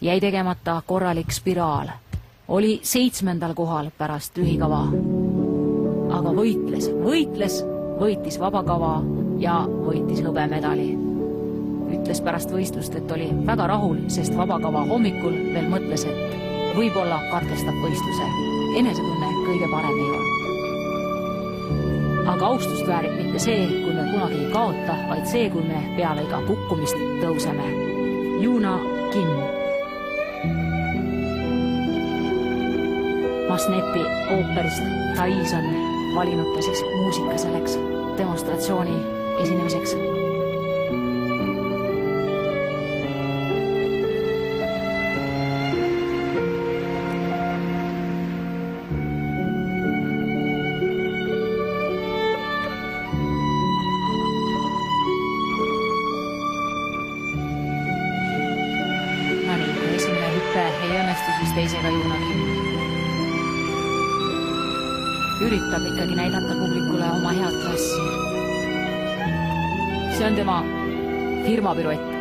jäi tegemata korralik spiraal. Oli 7. kohal pärast lühikava. Aga võitis vabakava ja võitis hõbemedali. Ütles pärast võistlust, et oli väga rahul, sest vabakava hommikul veel mõtles, et võib-olla katkestab võistluse. Enesetunne kõige parem ei olnud. Aga austust väärib mitte see, kui me kunagi ei kaota, vaid see, kui me peale iga kukkumist tõuseme. Juuna Kim. Masnepi ooperist Thais on valinud ta siis muusika selleks demonstratsiooni esinemiseks. Esimene hüppe ei õnnestu siis teisega Juuna Kim. Üritab ikkagi näidata publikule oma head klassi. See on tema firmapiruett.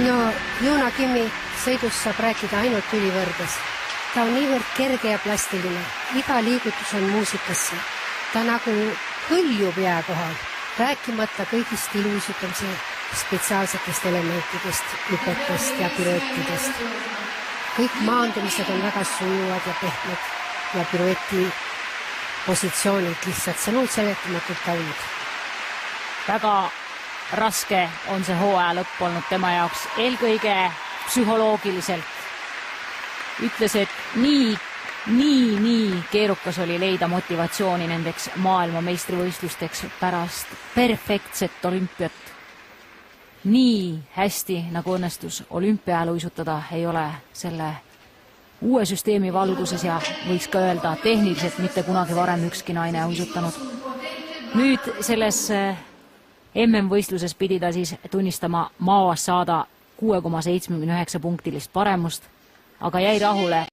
No, Juuna Kimi sõidus saab rääkida ainult ülivõrdes. Ta on niivõrd kerge ja plastiline. Iga liigutus on muusikasse. Ta nagu hõljub jää kohal, rääkimata kõigist iluusutamise spetsiaalsetest elementidest, hüpetest ja piruettidest. Kõik maandumised on väga sujuvad ja pehmed ja pirueti positsioonid lihtsalt sõnult seletamatult kaunid. Väga raske on see hooaja lõpp olnud tema jaoks, eelkõige psühholoogiliselt. Ütles, et nii keerukas oli leida motivatsiooni nendeks maailma meistrivõistlusteks pärast perfektset olümpiat. Nii hästi, nagu õnnestus olümpial uisutada, ei ole selle uue süsteemi valguses ja võiks ka öelda tehniliselt mitte kunagi varem ükski naine uisutanud. Nüüd selles MM-võistluses pidi ta siis tunnistama Maoas saada 6,79 punktilist paremust, aga jäi rahule